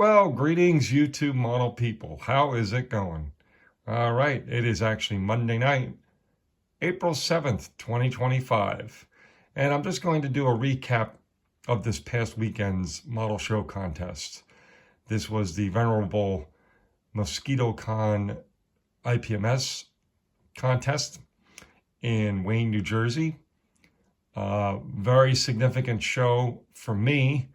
Well, greetings, YouTube model people. How is it going? All right, it is actually Monday night, April 7th, 2025. And I'm just going to do a recap of this past weekend's model show contest. This was the venerable Mosquitocon IPMS contest in Wayne, New Jersey. Very significant show for me.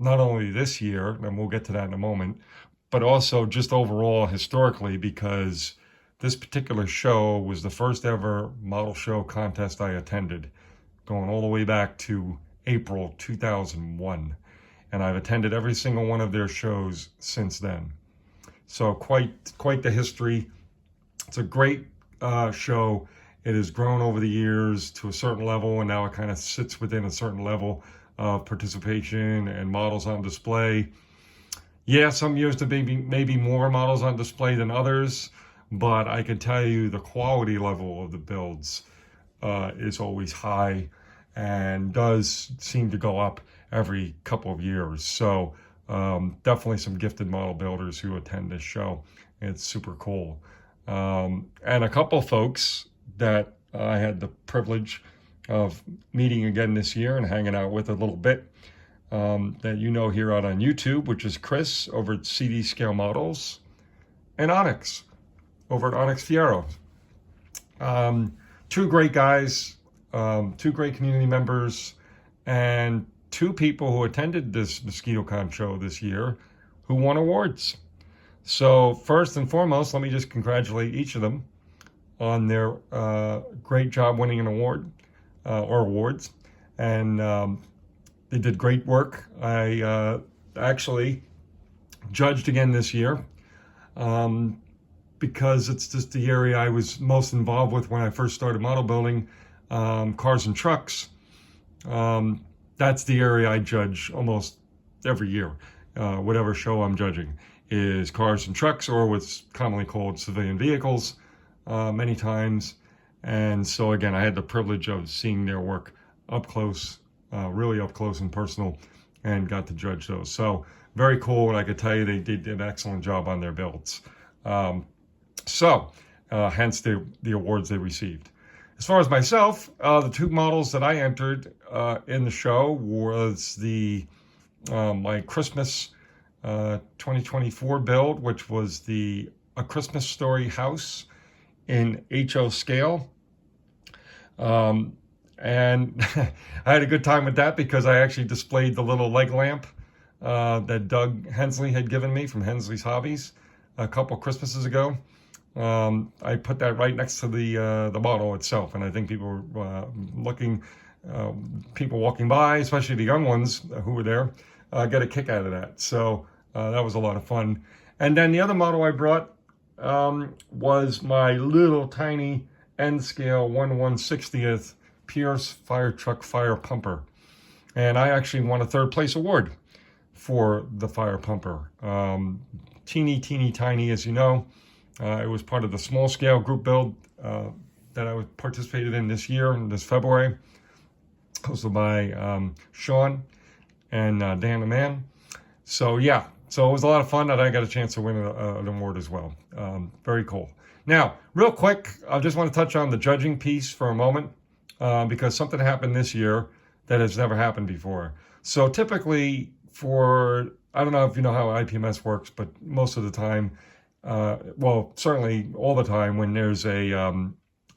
Not only this year, and we'll get to that in a moment, but also just overall historically, because this particular show was the first ever model show contest I attended, going all the way back to April 2001. And I've attended every single one of their shows since then. So quite the history. It's a great show. It has grown over the years to a certain level, and now it kind of sits within a certain level of participation and models on display. Yeah, some years there may be more models on display than others, but I can tell you the quality level of the builds is always high and does seem to go up every couple of years. So definitely some gifted model builders who attend this show. It's super cool. And a couple folks that I had the privilege of meeting again this year and hanging out with a little bit that you know here out on YouTube, which is Chris over at CD Scale Models and Onyx over at Onyx Fierro. Two great guys, two great community members, and two people who attended this Mosquitocon show this year who won awards. So first and foremost, let me just congratulate each of them on their great job winning an award. Or awards, and they did great work. I actually judged again this year because it's just the area I was most involved with when I first started model building, cars and trucks. That's the area I judge almost every year. Whatever show I'm judging is cars and trucks, or what's commonly called civilian vehicles many times. And so again, I had the privilege of seeing their work up close, really up close and personal, and got to judge those. So very cool, and I could tell you they did an excellent job on their builds. Hence the awards they received. As far as myself, the two models that I entered in the show was the my Christmas 2024 build, which was A Christmas Story house in HO scale. And I had a good time with that because I actually displayed the little leg lamp that Doug Hensley had given me from Hensley's Hobbies a couple Christmases ago. I put that right next to the model itself, and I think people were people walking by, especially the young ones who were there, get a kick out of that. So that was a lot of fun. And then the other model I brought was my little tiny end scale 1/160th Pierce fire truck fire pumper. And I actually won a third place award for the fire pumper. Teeny tiny, as you know. It was part of the small scale group build that I participated in this year, in this February, hosted by Sean and Dan the Man. So yeah, so it was a lot of fun that I got a chance to win an award as well. Very cool. Now, real quick, I just want to touch on the judging piece for a moment because something happened this year that has never happened before. So typically I don't know if you know how IPMS works, but most of the time, well, certainly all the time when there's a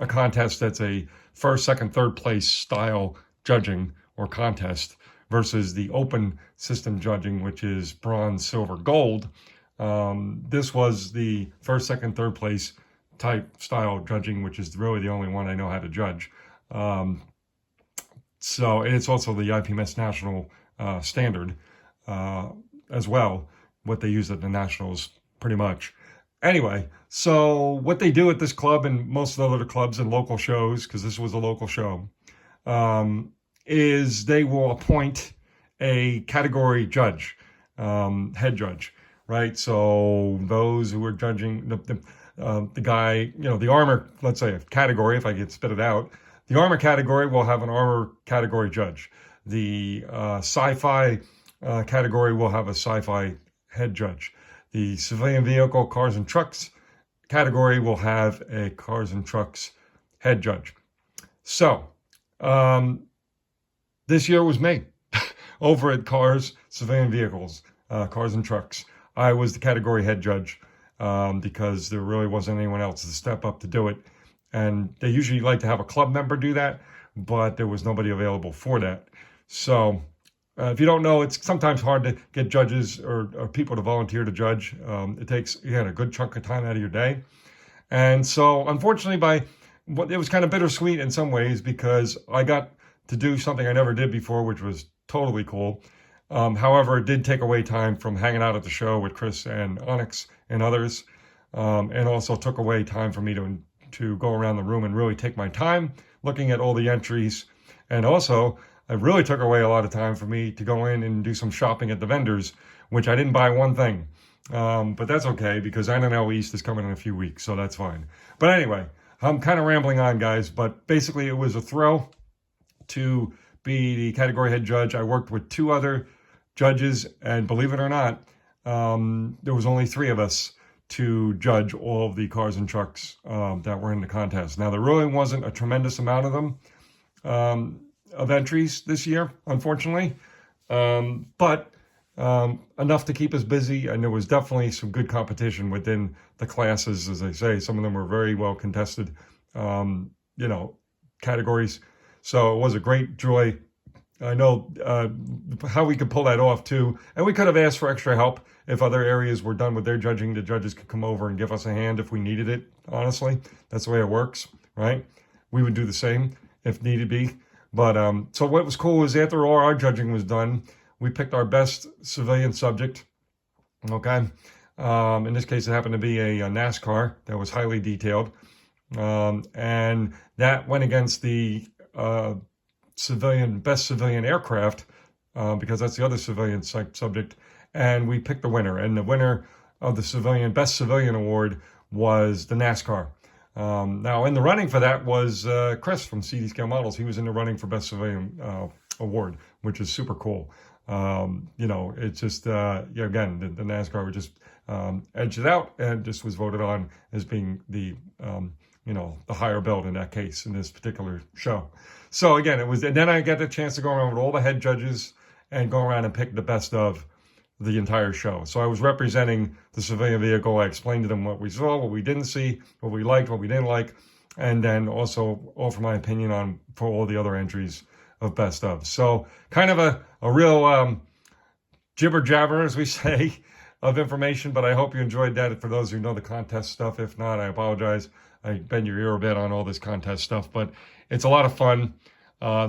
contest that's a first, second, third place style judging or contest versus the open system judging, which is bronze, silver, gold. This was the first, second, third place type style judging, which is really the only one I know how to judge. And it's also the IPMS national standard as well, what they use at the nationals pretty much. Anyway, so what they do at this club and most of the other clubs and local shows, because this was a local show, is they will appoint a category judge, head judge, right? So those who are judging the guy, the armor, let's say a category, if I could spit it out, the armor category will have an armor category judge. The sci-fi category will have a sci-fi head judge. The civilian vehicle, cars and trucks category will have a cars and trucks head judge. So this year was me over at cars, civilian vehicles, cars and trucks. I was the category head judge because there really wasn't anyone else to step up to do it. And they usually like to have a club member do that, but there was nobody available for that. So if you don't know, it's sometimes hard to get judges or people to volunteer to judge. It takes, again, a good chunk of time out of your day. And so unfortunately, it was kind of bittersweet in some ways because I got to do something I never did before, which was totally cool. However, it did take away time from hanging out at the show with Chris and Onyx and others, and also took away time for me to go around the room and really take my time looking at all the entries. And also, it really took away a lot of time for me to go in and do some shopping at the vendors, which I didn't buy one thing. But that's okay because I know East is coming in a few weeks, so that's fine. But anyway, I'm kind of rambling on, guys, but basically it was a thrill to be the category head judge. I worked with 2 other judges, and believe it or not, there was only 3 of us to judge all of the cars and trucks that were in the contest. Now, there really wasn't a tremendous amount of them, of entries this year, unfortunately, but enough to keep us busy, and there was definitely some good competition within the classes, as I say. Some of them were very well contested, categories. So it was a great joy. I know how we could pull that off too. And we could have asked for extra help if other areas were done with their judging. The judges could come over and give us a hand if we needed it, honestly. That's the way it works, right? We would do the same if needed be. But so what was cool is after all our judging was done, we picked our best civilian subject, okay? In this case, it happened to be a NASCAR that was highly detailed. And that went against the best civilian aircraft, because that's the other civilian subject, and we picked the winner. And the winner of the best civilian award was the NASCAR. Now in the running for that was Chris from CD Scale Models. He was in the running for best civilian award, which is super cool. It's just again, the NASCAR would just edge it out and just was voted on as being the the higher belt in that case, in this particular show. So again, and then I got the chance to go around with all the head judges and go around and pick the best of the entire show. So I was representing the civilian vehicle. I explained to them what we saw, what we didn't see, what we liked, what we didn't like, and then also offer my opinion for all the other entries of best of. So kind of a real jibber jabber, as we say, of information, but I hope you enjoyed that. For those who know the contest stuff, if not, I apologize. I bend your ear a bit on all this contest stuff, but it's a lot of fun.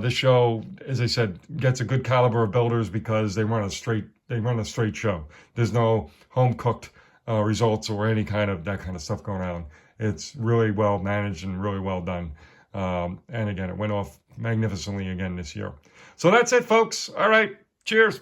This show, as I said, gets a good caliber of builders because they run a straight show. There's no home cooked results or any kind of that kind of stuff going on. It's really well managed and really well done. And again, it went off magnificently again this year. So that's it, folks. All right. Cheers.